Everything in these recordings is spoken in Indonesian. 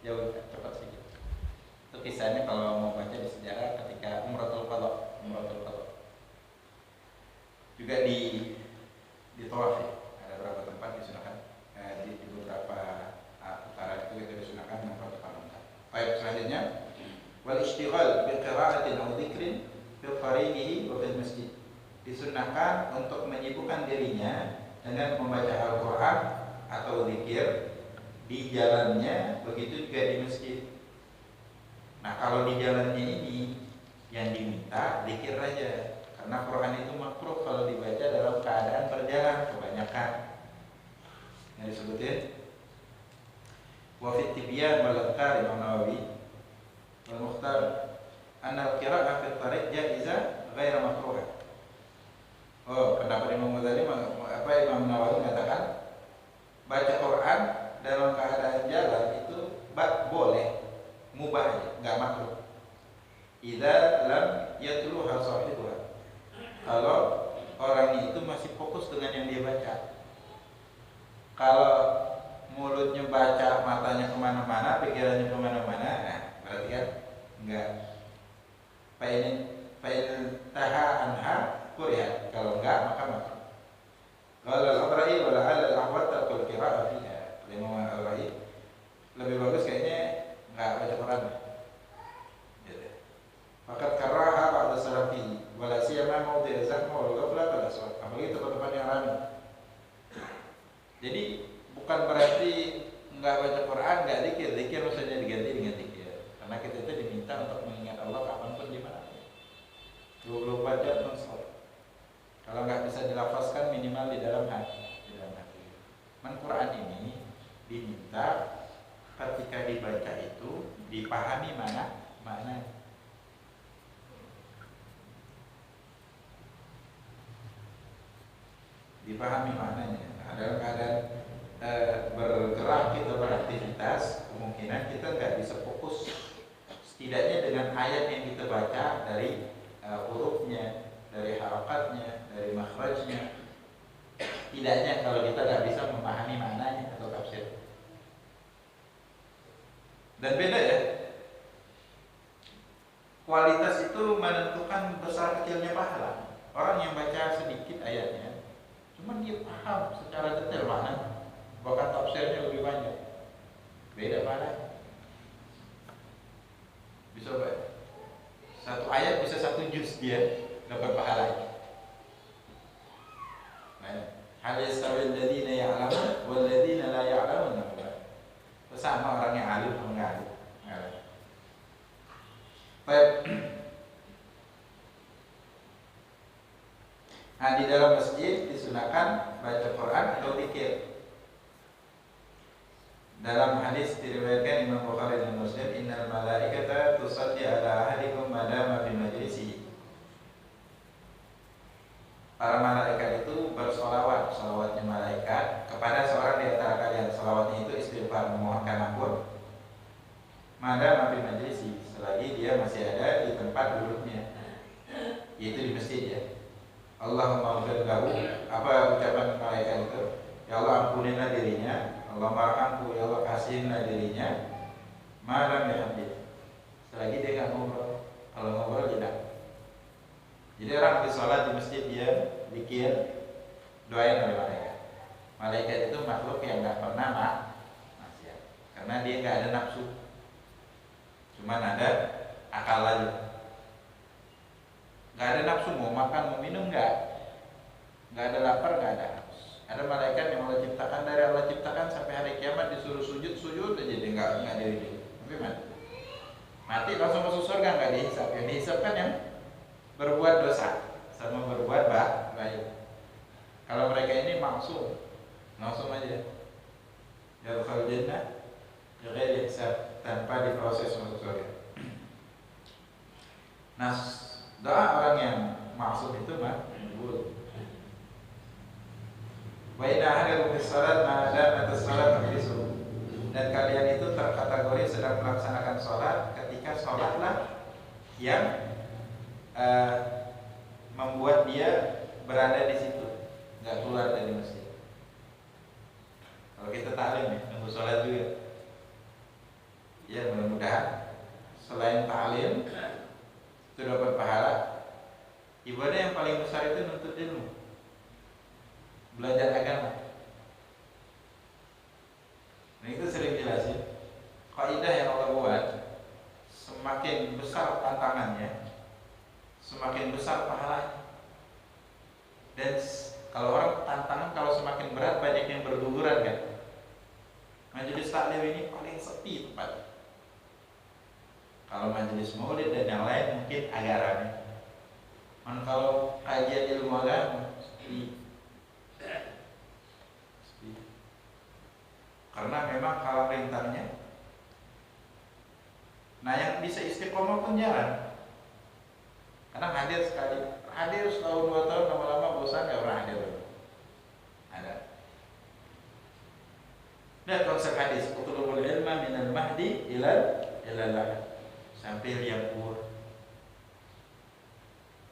jauh cepat sedikit. Itu kisahnya kalau mau baca di sejarah ketika Umratul Qadha. Juga di tawaf ya, ada beberapa tempat disunahkan di beberapa utara itu disunahkan Umratul Qadha. Baik, selanjutnya wal ishtighal bi qira'atin aw dzikrin fi tariqihi wa fil masjid. Disunahkan untuk menyibukkan dirinya dengan membaca Al-Qur'an atau zikir di jalannya, begitu juga di masjid. Nah, kalau di jalannya ini yang diminta zikir aja. Karena Quran itu makruh kalau dibaca dalam keadaan berjalan kebanyakan. Yang disebutin wa fi tibyan wal adhkar Imam Nawawi wal Mukhtar anna al-qira'ah fi tariq jaizah ghairu makruhah. Oh, pendapat Imam Ghazali Imam Nawawi mengatakan baca Quran dalam keadaan jalan itu boleh, mubah aja, enggak makruh. Idza lam yatluha sahibuha. Kalau orang itu masih fokus dengan yang dia baca. Kalau mulutnya baca, matanya kemana-mana, pikirannya kemana-mana, nah berarti kan enggak. Fa'in taha anha kuriha. Kalau enggak maka makruh. Kalau al-Abra'i wala al-ahwat taqul qira'ah fiha. Imam Al-Abra'i lebih bagus kayaknya enggak baca Quran. Fakat karaha ba'da salafi wala siyama mawdi' az-zahma wal ghaflah wal aswat. Apalagi tempat-tempat yang ramai. Jadi bukan berarti enggak baca Quran, enggak zikir. Zikir maksudnya diganti dengan zikir. Karena kita itu diminta untuk mengingat Allah kapanpun di mana. 24 jam non-stop. Kalau enggak bisa dilafazkan minimal di dalam hati. Quran ini diminta ketika dibaca itu dipahami maknanya. Dipahami maknanya. Nah, dalam keadaan bergerak kita beraktivitas, kemungkinan kita nggak bisa fokus setidaknya dengan ayat yang kita baca dari hurufnya, dari harakatnya, dari makhrajnya. Tidaknya kalau kita nggak bisa memahami maknanya atau tafsir. Dan beda ya. Kualitas itu menentukan besar kecilnya pahala. Orang yang baca sedikit ayatnya, cuman dia paham secara detail makna, bahkan tafsirnya lebih banyak. Beda pahalanya. Bisa baca satu ayat bisa 1 juz dia dapat pahalanya. Hal yastawil ladzina ya'lamun wal ladzina la ya'lamun. Sama orang yang alim sama enggak alim. Baik. Nah, di dalam masjid disunahkan baca Quran atau zikir. Dalam hadis diriwayatkan Imam Bukhari dan Muslim, innal malaikata tusalli ala ahadikum madama fi majlisihi. Para malaikat itu bersolawat, solawatnya malaikat kepada seorang di antara kalian. Solawatnya itu istighfar, memohonkan ampun. Madama fi majlisihi, selagi dia masih ada di tempat duduknya, yaitu di masjid ya. Allahumma ighfir lahu, apa ucapan malaikat itu? Ya Allah ampunilah dirinya, Allah marhamku, ya Allah kasihinlah dirinya. Malam ya hadis, selagi dia nggak ngobrol. Kalau ngobrol tidak. Jadi orang di sholat di masjid dia zikir, doain oleh malaikat. Malaikat itu makhluk yang nggak pernah maksiat, karena dia nggak ada nafsu, cuman ada akal aja. Nggak ada nafsu, mau makan mau minum nggak ada lapar, nggak ada haus. Ada malaikat yang Allah ciptakan, dari Allah ciptakan sampai hari kiamat disuruh sujud aja dia nggak diri, tapi mati langsung masuk surga, nggak dihisap. Yang dihisapkan yang berbuat dosa sama berbuat baik. Kalau mereka ini langsung aja yadkhul jannah bighairi hisab, tanpa diproses masuk surga. Nah, doa orang yang maksum itu makbul. Wa inna ahadakum fi shalat ma damat as-salat majlisuhu. Dan kalian itu terkategori sedang melaksanakan sholat ketika sholatlah yang membuat dia berada di situ, nggak keluar dari masjid. Kalau kita taklim ya, nunggu sholat juga, Ya mudah-mudahan selain ta'lim itu dapat pahala. Ibadah yang paling besar itu nuntut ilmu, belajar agama. Nah itu sering jelasin. Kaidah yang Allah buat, semakin besar tantangannya, semakin besar pahalanya. Dan kalau orang tantangan kalau semakin berat banyak yang berguguran kan. Majelis taklim ini paling sepi tempat. Kalau majelis maulid dan yang lain mungkin agak ramai. Kalau kajian ilmu agama sepi. Karena memang kalau rintangnya. Nah yang bisa istiqomah pun jarang. Karena hadir sekali, hadir setahun 2 tahun lama-lama bosan gak pernah hadir. Ada. Dan konsep hadis, utlubul ilma minal mahdi ilal lahad, sampai liang kubur.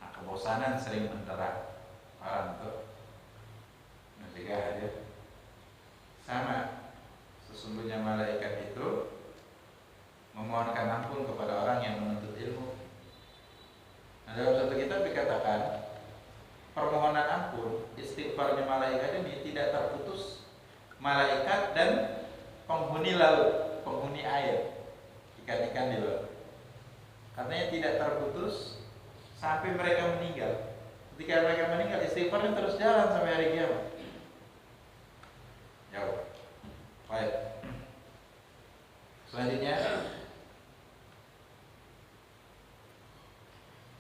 Nah, kebosanan sering mentera orang untuk mencegah hadir. Sama, sesungguhnya malaikat itu memohonkan ampun kepada orang yang menuntut ilmu. Nah, dalam satu kitab dikatakan permohonan ampun, istighfarnya malaikat ini tidak terputus malaikat dan penghuni laut, penghuni air, ikan-ikan di laut. Katanya tidak terputus sampai mereka meninggal. Ketika mereka meninggal, istighfarnya terus jalan sampai hari kiamat. Jauh. Baik. Selanjutnya,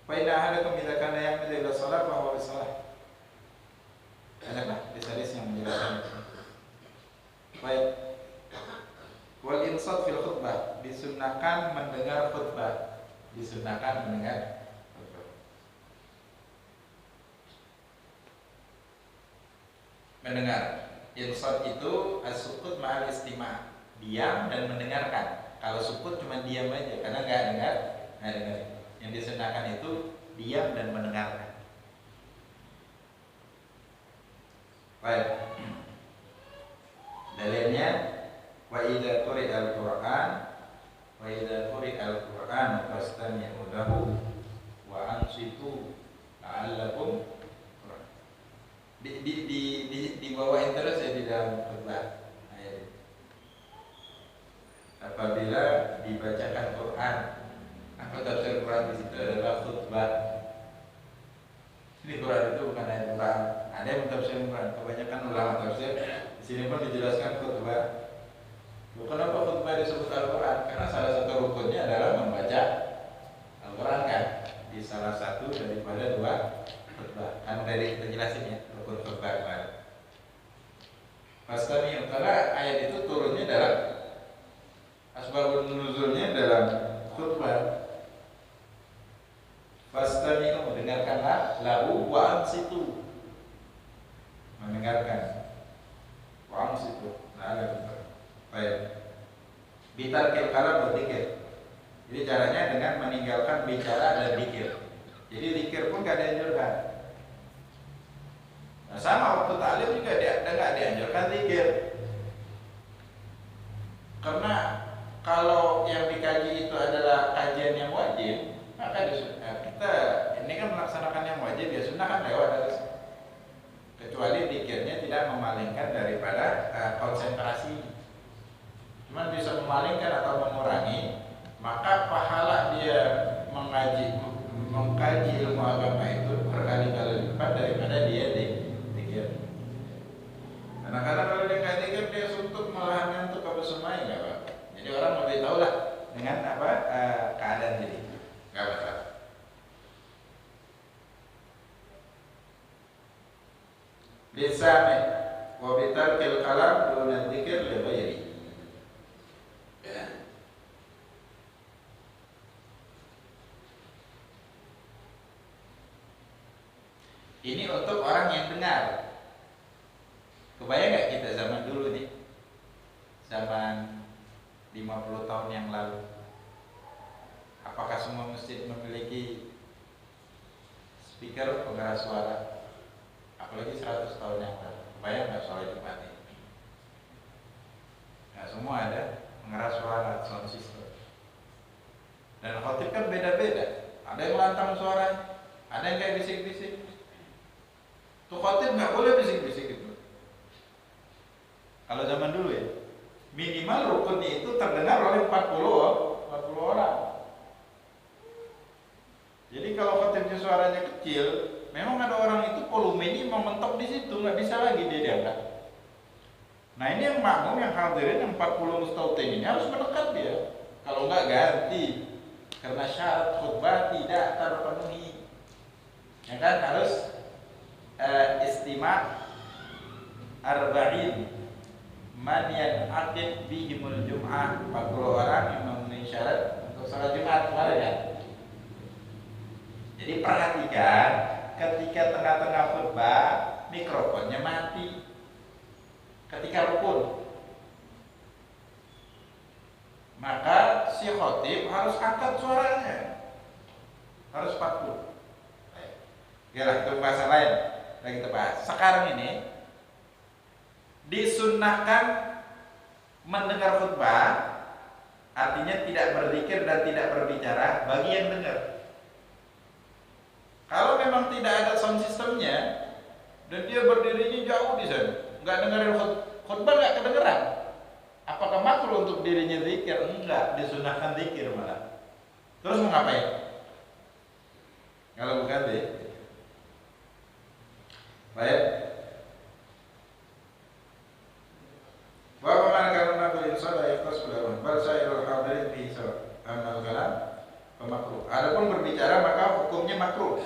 Faina ahadakum idza kana ya'malu ila shalah fa huwa shalah. Banyaklah hadis yang menjelaskan itu. Baik. Wal insat fil khutbah, disunnahkan mendengar khutbah. Disunnahkan mendengar khutbah. Mendengar. Insat itu as-sukut ma'al istima', diam dan mendengarkan. Kalau sukut cuma diam aja karena enggak dengar. Yang disunahkan itu diam dan mendengarkan. Baik. Dalilnya wa idza quri'al Qur'an fastami'u lahu wa ansitu la'allakum dibawain terus ya di dalam khutbah ayat. Apabila dibacakan Quran, apa tafsir Quran di situ adalah khutbah. Ini Quran itu bukan ayat Quran. Ada yang tafsir Quran, kebanyakan ulama tafsir di sini pun dijelaskan khutbah. Kenapa khutbah disebut Al-Quran? Karena salah satu rukunnya adalah membaca Al-Quran kan. Di salah satu daripada 2 khutbah. Kan dari kita jelasin ya rukun khutbah kemarin. Pastami, karena ayat itu turunnya dalam asbabun nuzulnya dalam khutbah. Fastami'u, mendengarkanlah, lahu wa ansitu, mendengarkan, wa ansitu. Nah, ada baik. Bitarkil kalam berzikir. Jadi caranya dengan meninggalkan bicara dan zikir. Jadi zikir pun gak dianjurkan. Nah, sama waktu ta'lim juga enggak dianjurkan zikir. Karena kalau yang dikaji itu adalah kajian yang wajib, maka kita ini kan melaksanakan yang wajib ya sunnah kan lewat terus. Kecuali zikirnya tidak memalingkan daripada konsentrasi. Cuman bisa memalingkan atau mengurangi, maka pahala dia mengkaji ilmu agama itu berkali-kali lipat daripada dia zikir. Karena kalau dia nggak zikir dia suntuk malahan ngantuk apa semua nggak apa. Jadi orang lebih tahu lah dengan apa keadaan diri, nggak masalah. Lisami wa bitarkil kalam duna dzikir li ghairi. Ini untuk orang yang dengar. Kebayang gak kita zaman dulu nih, zaman 50 tahun yang lalu, apakah semua masjid memiliki speaker pengeras suara? Apalagi 100 tahun yang lalu. Kebayang gak soal itu mati? Gak semua ada pengeras suara, sound system. Dan khotib kan beda-beda. Ada yang lantang suaranya, ada yang kayak bisik-bisik. Tuh khotib nggak boleh bisik-bisik gitu. Kalau zaman dulu ya, minimal rukunnya itu terdengar oleh 40 orang. Jadi kalau khotibnya suaranya kecil, memang ada orang itu volumenya mau mentok di situ, nggak bisa lagi dia diangkat. Nah ini yang makmum yang hadirin yang 40 mustautin ini harus mendekat dia. Kalau nggak ganti, karena syarat khutbah tidak terpenuhi. Ya kan harus istima' arba'in man yan'aqid bihimul jum'ah, 40 orang yang memenuhi syarat untuk salat Jumat kemarin ya. Jadi perhatikan ketika tengah-tengah khutbah mikrofonnya mati. Ketika rukun, maka si khotib harus angkat suaranya, harus 40. Yalah, itu bahasa lain lagi kita bahas. Sekarang ini disunnahkan mendengar khutbah, artinya tidak berzikir dan tidak berbicara bagi yang dengar. Kalau memang tidak ada sound systemnya dan dia berdirinya jauh di sana, nggak dengerin khutbah, nggak kedengeran. Apakah makruh untuk dirinya zikir? Enggak, disunahkan zikir malah. Terus mau ngapain? Kalau bukan deh. Baik. Wa man kana naqul insana yaqtas bil bal sa'irul hadirin fi sawa. Amal kalam makruh. Adapun berbicara maka hukumnya makruh.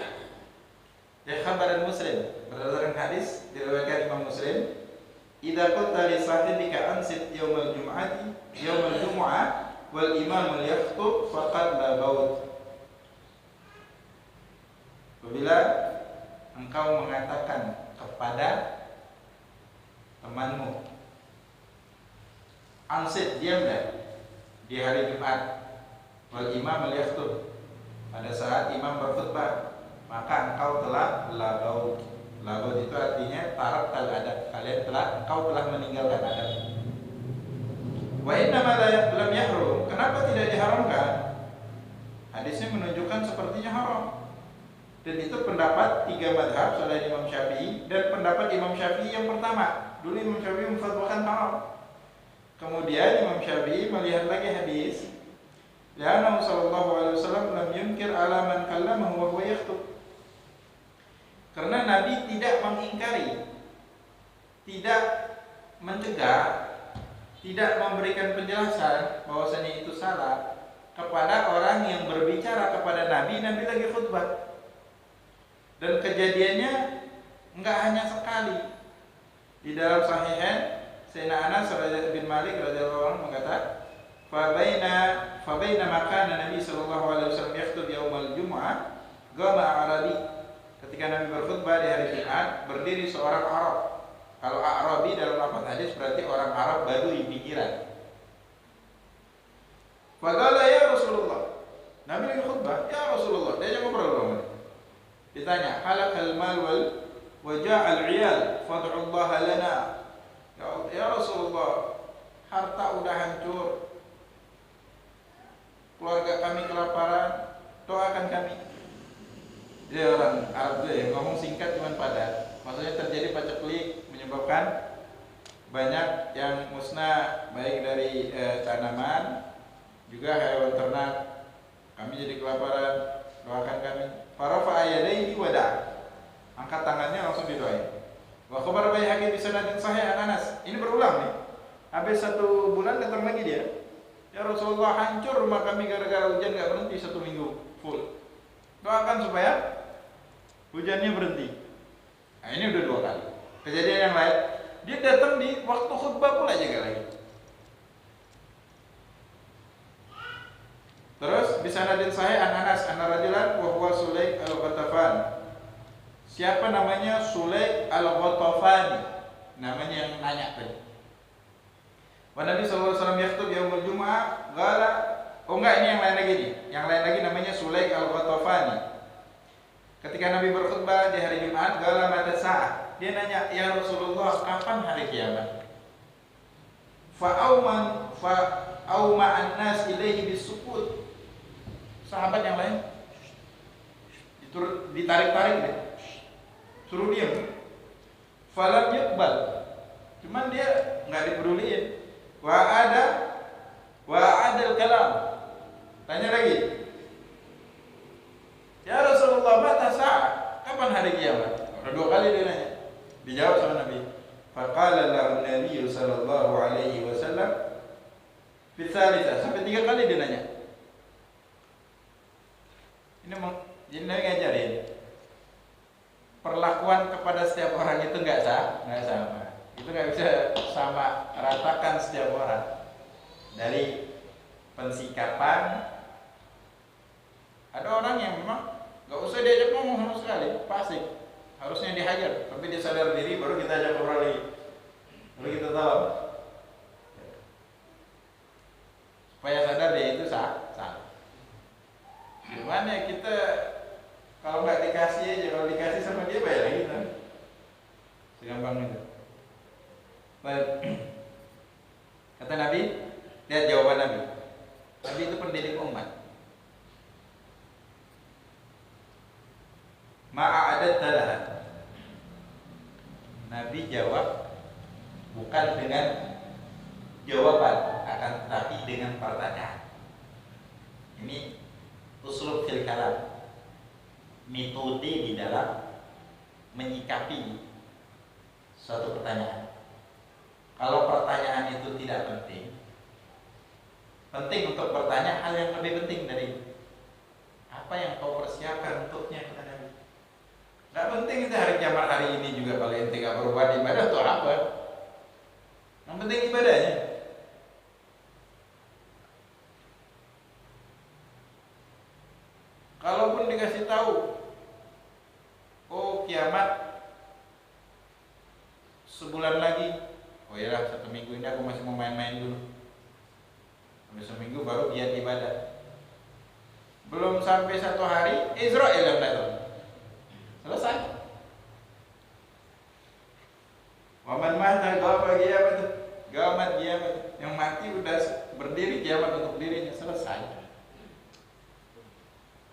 Ya khabar Muslim berdasarkan hadis diriwayatkan Imam Muslim, idza qulta li sahibika ansit yaumal jumu'ah wal imam yakhutub faqad labaut. Apabila engkau mengatakan kepada temanmu, ansit, diamlah di hari Jumat, wal imam yakhutub, pada saat imam berkhutbah, maka engkau telah labaut. Labaut itu artinya tarak tal adab, engkau telah meninggalkan adab. Wa inna ma lam yahrum, kenapa tidak diharamkan? Hadisnya menunjukkan sepertinya haram. Dan itu pendapat 3 mazhab selain Imam Syafi'i, dan pendapat Imam Syafi'i yang pertama. Dulu Imam Syafi'i memfatwakan haram. Kemudian Imam Syafi'i melihat lagi hadis, ya Nabi sallallahu alaihi wasallam lam yunkir ala man kallamahu wa huwa yakhutub. Karena Nabi tidak mengingkari, tidak mencegah, tidak memberikan penjelasan bahwasanya itu salah kepada orang yang berbicara kepada Nabi lagi khutbah. Dan kejadiannya enggak hanya sekali. Di dalam Sahihain, Sayyidina Anas bin Malik radhiyallahu anhu mengatakan, fa baina makana Nabi sallallahu alaihi wasallam yakhutub yaumal jumu'ah, qama Arabi. Ketika Nabi berkhutbah di hari Jumat, berdiri seorang Arab. Kalau Arabi dalam lafaz hadis berarti orang Arab Badui pinggiran. Faqala ya Rasulullah. Nabi lagi khutbah, ya Rasulullah. Dia ngobrol sama dia. Ditanya, halakal mal wa ja'al 'iyal fad'u Allah lana. Ya Rasulullah, harta udah hancur. Keluarga kami kelaparan, doakan kami. Dia orang Arab tuh ya, ngomong singkat cuman padat. Maksudnya terjadi paceklik menyebabkan banyak yang musnah, baik dari tanaman juga hewan ternak. Kami jadi kelaparan, doakan kami. Farafa'a yadayhi wada'a, angkat tangannya langsung didoain. Wa khabar Baihaqi bi sanadin sahih an Anas. Ini berulang nih. Habis 1 bulan datang lagi dia. Ya Rasulullah, hancur rumah kami gara-gara hujan enggak berhenti 1 minggu full. Doakan supaya hujannya berhenti. Nah, ini udah 2 kali. Kejadian yang lain, dia datang di waktu khutbah pula jaga lagi. Terus bisa nadin sahih an Anas anna rajulan wa huwa Sulaik al-Ghatafan. Siapa namanya? Sulaik al-Ghatafani. Namanya yang nanya tadi. Wa Nabi sallallahu alaihi wasallam yakhutub yaumul jumu'ah qala, oh enggak, ini yang lain lagi nih. Yang lain lagi namanya Sulaik al-Ghatafani. Ketika Nabi berkhutbah di hari Jumat, qala mata sa'ah. Dia nanya, ya Rasulullah, kapan hari kiamat? Fa'auman an-nas ilaihi bisukut. Sahabat yang lain ditarik-tarik deh, suruh diam. Falam yuqbal, cuman dia nggak dipeduliin. Wa'adal kalam, tanya lagi, ya Rasulullah, mata sa'ah, kapan hari kiamat? Dua kali dia nanya, dijawab sama Nabi. Faqala lahu Nabi sallallahu alaihi wasallam fi tsalitsah, sampai 3 kali dia nanya. Jadi Nabi ngajarin perlakuan kepada setiap orang itu nggak sama. Itu nggak bisa sama ratakan setiap orang. Dari pensikapan, ada orang yang memang nggak usah diajak ngomong sama sekali, fasik, harusnya dihajar, tapi dia sadar diri baru kita ajak ngobrol lagi, baru kita tahu supaya sadar dia itu salah. Gimana kita kalau nggak dikasih aja, kalau dikasih sama dia bayar lagi kan? Segampang itu. Kata Nabi, lihat jawaban Nabi. Nabi itu pendidik umat. Ma'adat talahat. Nabi jawab bukan dengan jawaban, akan tetapi dengan pertanyaan. Ini uslub fil kalam, metode di dalam menyikapi suatu pertanyaan. Kalau pertanyaan itu tidak penting untuk bertanya hal yang lebih penting dari apa yang kau persiapkan untuknya, kata Nabi. Gak penting itu hari kiamat hari ini juga, kalau ente gak berbuat ibadah untuk apa? Yang penting ibadahnya. Kalaupun dikasih tahu, oh kiamat sebulan lagi, oh iyalah 1 minggu ini aku masih mau main-main dulu, sampai seminggu baru giat ibadah. Belum sampai 1 hari, Israel yang datang, selesai. Waman mata gamat kiamat, yang mati udah berdiri kiamat untuk dirinya, selesai.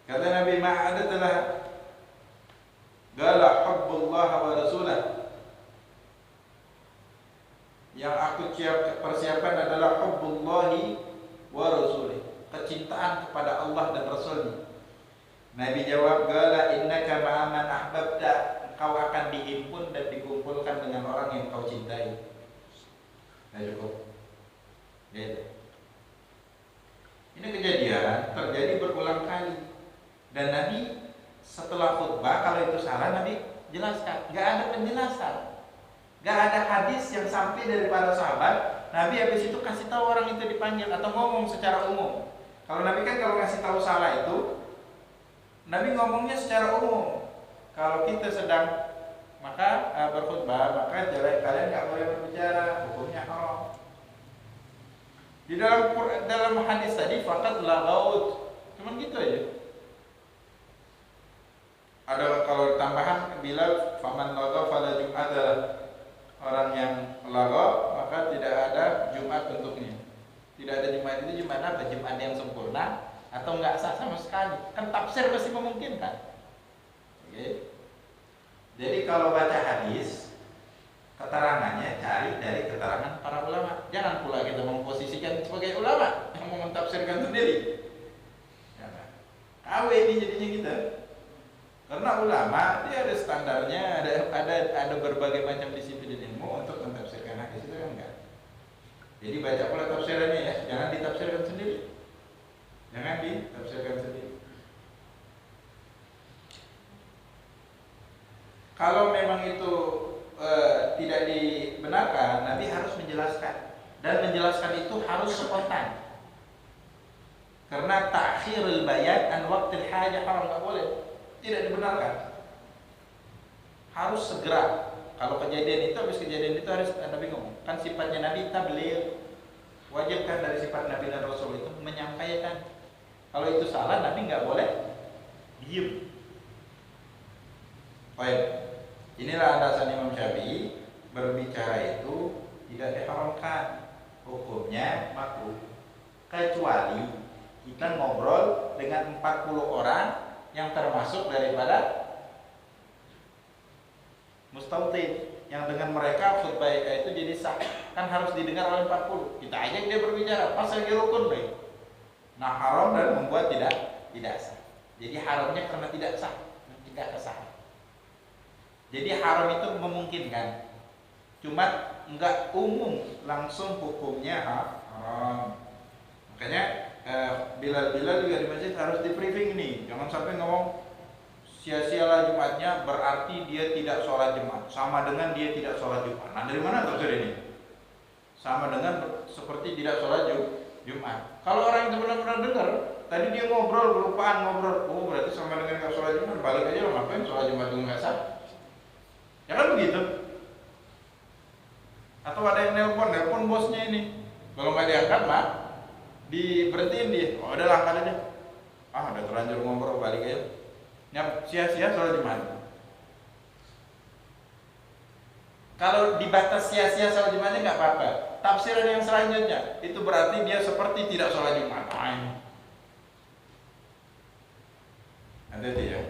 Kata Nabi, ma'adat telah gala hubbullah wa rasulah. Yang aku persiapkan adalah hubbullahi wa rasulih, kecintaan kepada Allah dan Rasulnya. Nabi jawab, gala innaka ma'aman ahbabta, kau akan dihimpun dan dikumpulkan dengan orang yang kau cintai. Nah cukup gitu. Ini kejadian terjadi berulang kali. Dan Nabi setelah khutbah, kalau itu salah Nabi jelaskan. Gak ada penjelasan, gak ada hadis yang sampai dari para sahabat. Nabi habis itu kasih tahu orang itu dipanggil atau ngomong secara umum. Kalau Nabi kan kalau ngasih tahu salah itu, Nabi ngomongnya secara umum. Kalau kita sedang berkhutbah, maka kalian gak boleh berbicara, hukumnya haram. Di dalam hadis tadi faqat lagaut, cuman gitu aja. Ada kalau tambahan bila faman lagha fala jum'ata, orang yang lagha maka tidak ada Jumat untuknya. Tidak ada Jumat, itu Jumat apa? Jumat yang sempurna atau enggak sah sama sekali. Kan tafsir pasti memungkinkan. Oke. Jadi kalau baca hadis, keterangannya cari dari keterangan para ulama. Jangan pula kita memposisikan sebagai ulama yang mau mentafsirkan sendiri. Jangan. KW ini jadinya kita. Karena ulama dia ada standarnya, ada berbagai macam disiplin ilmu untuk mentafsirkan hadis, itu kan enggak. Jadi baca pula tafsirannya ya, jangan ditafsirkan sendiri. Jangan ditafsirkan sendiri. Kalau memang itu tidak dibenarkan, Nabi harus menjelaskan, dan menjelaskan itu harus spontan. Karena ta'khirul bayan an waqtil hajah haram, enggak boleh. Tidak dibenarkan, harus segera. Kalau kejadian itu, habis kejadian itu harus Nabi ngomong. Kan sifatnya Nabi tabligh, wajib kan dari sifat Nabi dan Rasul itu menyampaikan. Kalau itu salah, Nabi nggak boleh diem. Baik, inilah alasan Imam Syafi'i berbicara itu tidak diharamkan, hukumnya makruh, kecuali Kita ngobrol dengan 40 orang yang termasuk daripada mustautin, yang dengan mereka khutbah itu jadi sah. Kan harus didengar oleh 40. Kita ajak dia berbicara, pas lagi rukun deh. Nah, haram dan membuat tidak sah. Jadi haramnya karena tidak sah, tidak kesahan. Jadi haram itu memungkinkan, cuma enggak umum langsung hukumnya haram. Makanya Bilal juga di masjid harus di briefing nih, jangan sampai ngomong sia-sialah Jumatnya berarti dia tidak sholat Jumat, sama dengan dia tidak sholat Jumat. Nah, dari mana tafsir ini? Sama dengan seperti tidak sholat Jumat. Kalau orang itu benar-benar dengar, tadi dia ngobrol kelupaan ngobrol, oh berarti sama dengan nggak sholat Jumat, balik aja lo ngapain sholat Jumat juga nggak sah? Ya kan begitu? Atau ada yang nelpon bosnya ini, kalau nggak diangkat mah diberhentiin dia, oh udah angkat aja, udah terlanjur ngobrol balik aja, nyap sia-sia sholat Jumat. Kalau dibatas sia-sia sholat Jumatnya nggak apa-apa. Tafsiran yang selanjutnya itu berarti dia seperti tidak sholat Jumat. Ada dia.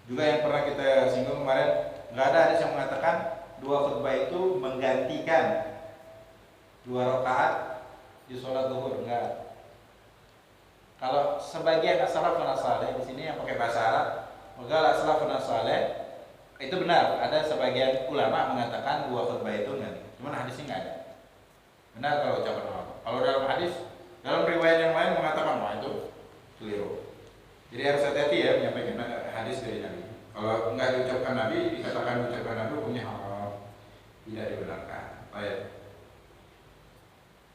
Juga yang pernah kita singgung kemarin, nggak ada hadis yang mengatakan dua khutbah itu menggantikan 2 rakaat di sholat zuhur, enggak. Kalau sebagian as-salafun as-saleh di sini yang pakai bahasa Arab, maka as-salafun as-saleh itu benar. Ada sebagian ulama mengatakan 2 khutbah itu enggak. Cuman hadisnya enggak ada. Benar kalau ucapan ulama. Kalau dalam hadis, dalam riwayat yang lain mengatakan wah itu keliru. Jadi harus hati-hati ya menyampaikan hadis dari Nabi. Kalau enggak diucapkan Nabi, dikatakan ucapan Nabi hukumnya haram, tidak dibenarkan. Baik.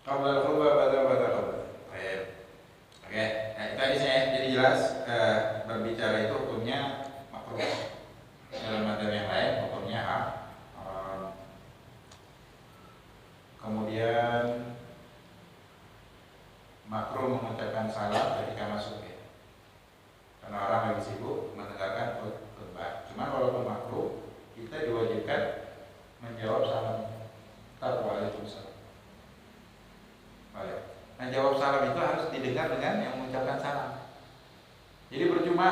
Qabla al-khutbah pada khutbah. Baik. Oke, nah, tadi saya jadi jelas berbicara itu hukumnya makruh. Dalam materi yang lain hukumnya haram. Kemudian makruh mengucapkan salam ketika masuk ya. Karena orang lagi sibuk mendengarkan khutbah. Cuma walaupun makruh, kita diwajibkan menjawab salam. Waalaikumsalam. Baik. Nah, jawab salam itu harus didengar dengan yang mengucapkan salam. Jadi percuma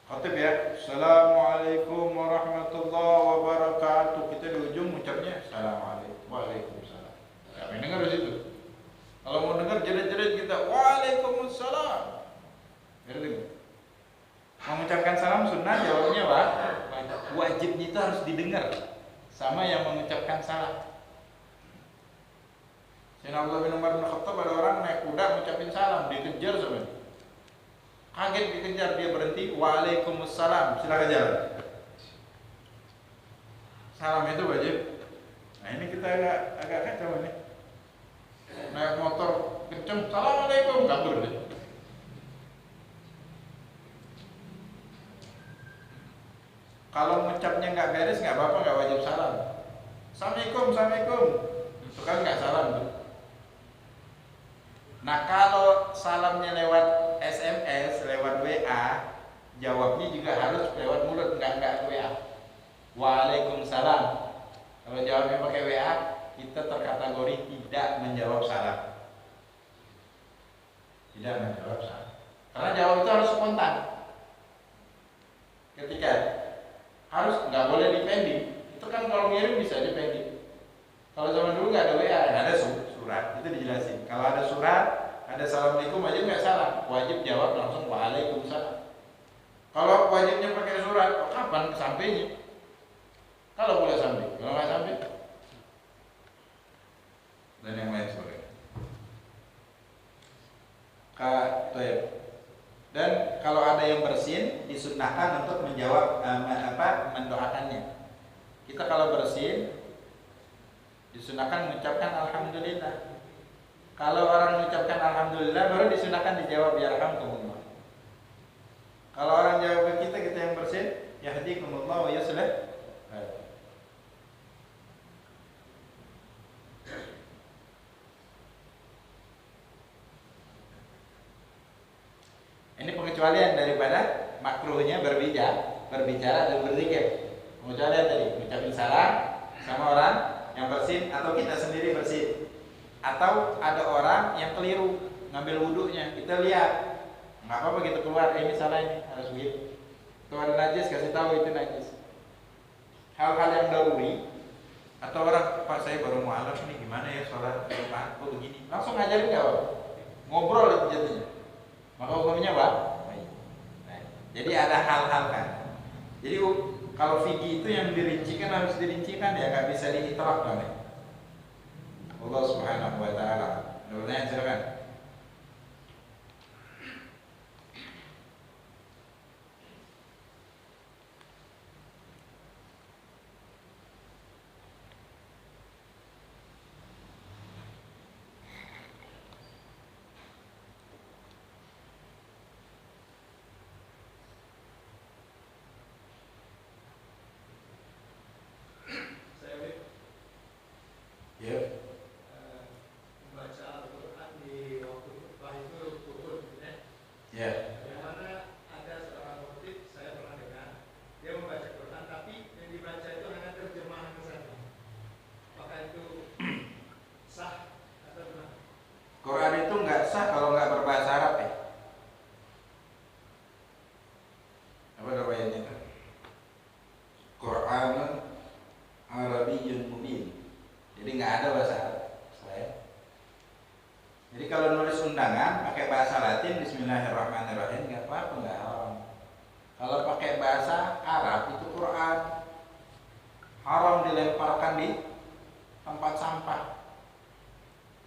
khotib ya, Assalamualaikum warahmatullahi wabarakatuh. Kita di ujung mengucapnya Assalamualaikum, Waalaikumsalam. Kami dengar di situ. Kalau mau dengar jerit-jerit kita Waalaikumsalam. Mengucapkan salam sunnah, jawabnya wajibnya itu harus didengar sama yang mengucapkan salam. Sayyidina Abdullah bin Umar bin Khattab, ada orang naik kuda mengucapin salam, dikejar sama. Kaget dikejar, dia berhenti, Waalaikumsalam, silakan jalan. Salam itu wajib. Nah ini kita agak kacau nih. Naik motor kenceng, Assalamualaikum, kabur deh. Kalau mengucapnya nggak beres nggak apa-apa, nggak wajib salam. Assalamualaikum, itu kan nggak salam tuh. Nah kalau salamnya lewat SMS, lewat WA, jawabnya juga harus lewat mulut, nggak WA. Waalaikumsalam. Kalau jawabnya pakai WA, kita terkategori tidak menjawab salam. Tidak menjawab salam. Karena jawab itu harus spontan. Ketika harus nggak boleh dipending. Itu kan kalau ngirim bisa dipending. Kalau zaman dulu nggak ada WA, ada surat, itu dijelasin. Kalau ada surat, ada assalamualaikum, wajib nggak salam, wajib jawab langsung waalaikumsalam. Kalau wajibnya pakai surat, kapan sampainya? Kalau boleh sampai, kalau nggak sampai, dan yang lain sebagainya. Dan kalau ada yang bersin, disunnahkan untuk menjawab mendoakannya. Kita kalau bersin disunahkan mengucapkan alhamdulillah. Kalau orang mengucapkan alhamdulillah baru disunahkan dijawab yarhamkumullah. Kalau orang jawab ke kita yang bersin, yahdikumullah wa yuslih. Ini pengecualian daripada makruhnya berbicara dan berzikir. Pengecualian tadi mengucapkan salam sama orang yang bersin atau kita sendiri bersin. Atau ada orang yang keliru ngambil wudhunya, kita lihat, nggak apa-apa gitu keluar, misalnya ini harus begitu. Itu ada najis, kasih tahu itu najis. Hal-hal yang daruri, atau orang, Pak saya baru mualaf nih, gimana ya sholat Pak, oh begini, langsung ngajarin nggak apa, ngobrol itu jadinya. Maka hukumnya Pak. Nah, jadi ada hal-hal kan. Jadi kalau fikih itu yang dirincikan harus dirincikan ya, nggak bisa diitlak kan ya. Allah Subhanahu wa taala. Menurutnya silakan. Ya. Membaca Al-Quran di waktu khutbah itu turun, ya. Ya. Yang mana ada seorang khotib, saya pernah dengar, dia membaca Quran, tapi yang dibaca itu hanya terjemahan saja. Apakah itu sah atau gimana? Quran itu nggak sah kalau nggak berbahasa Arab ya. Apa namanya itu? Quran Arabiyyun Mubin. Jadi nggak ada bahasa Arab. Jadi kalau nulis undangan pakai bahasa Latin, Bismillahirrahmanirrahim, nggak apa-apa, nggak haram. Kalau pakai bahasa Arab itu Quran haram dilemparkan di tempat sampah,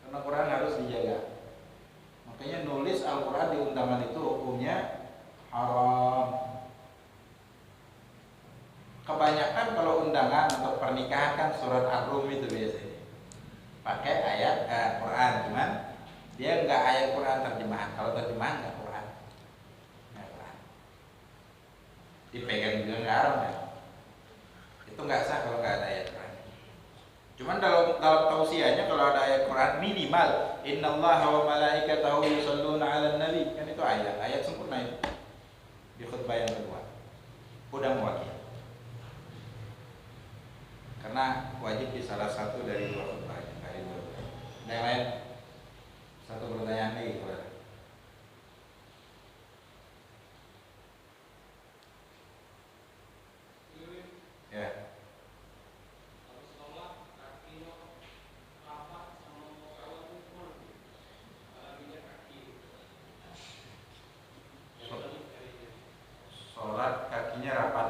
karena Quran harus dijaga. Makanya nulis Al-Quran di undangan itu hukumnya haram. Kebanyakan kalau undangan untuk pernikahan kan surat Ar-Rum itu biasanya pakai ayat Quran, cuman dia nggak ayat Quran terjemahan. Kalau terjemahan nggak Quran, nggak Quran. Dipegang juga nggak haram ya. Itu nggak sah kalau nggak ada ayat Quran. Cuman dalam tausiahnya kalau ada ayat Quran minimal innallaha wa malaikatahu yusholluna 'alan nabi, kan itu ayat sempurna itu di khutbah yang kedua. Udah mewakili. Karena wajib di salah satu dari dua khutbah. Yang lain satu pertanyaan lagi kepada. Ya. Sholat kakinya rapat.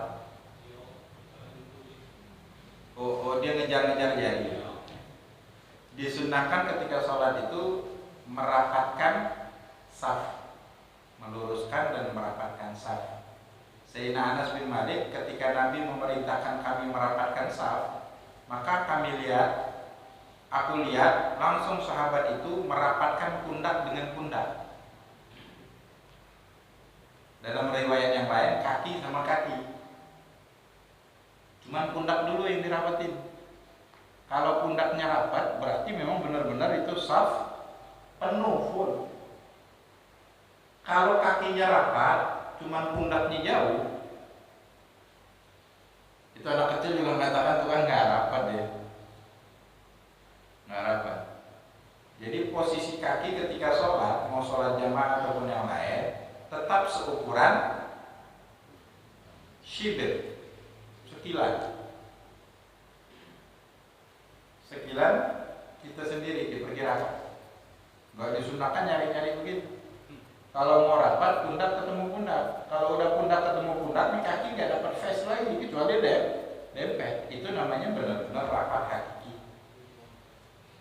Oh, dia ngejar-ngejar jari. Disunahkan ketika sholat itu merapatkan saf, meluruskan dan merapatkan saf. Sayyidina Anas bin Malik ketika Nabi memerintahkan kami merapatkan saf, maka aku lihat langsung sahabat itu merapatkan pundak dengan pundak. Dalam riwayat yang lain kaki sama kaki. Cuman pundak dulu yang dirapatin. Kalau pundaknya rapat berarti memang benar-benar itu saf penuh full. Kalau kakinya rapat cuman pundaknya jauh, itu anak kecil juga mengatakan tuh kan nggak rapat deh, nggak rapat. Jadi posisi kaki ketika sholat, mau sholat jamaah ataupun yang lain, tetap seukuran shibir, sekilan kita sendiri diperkirakan. Nggak disunahkan nyari-nyari begitu. Kalau mau rapat, pundak ketemu pundak. Kalau udah pundak ketemu pundak, nih kaki nggak dapat face lagi, kecuali dempet. Itu namanya benar-benar rapat kaki.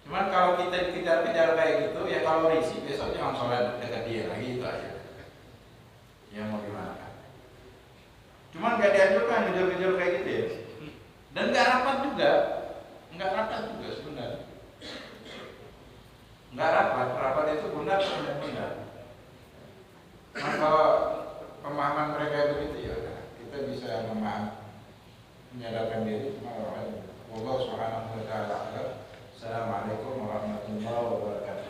Cuman kalau kita dikejar-kejar kayak gitu, ya kalau risih besok jangan sholat dekat dia lagi, itu aja. Ya mau gimana kan? Cuman nggak dianjurkan ngejar-ngejar kayak gitu ya. Dan nggak rapat juga. Nggak rapat juga sebenarnya. Nggak rapat itu pundak sama pundak. Nah, kalau pemahaman mereka begitu ya kita bisa menyadarkan diri cuma orang lain. Allah Subhanahu wa taala. Assalamualaikum warahmatullahi wabarakatuh.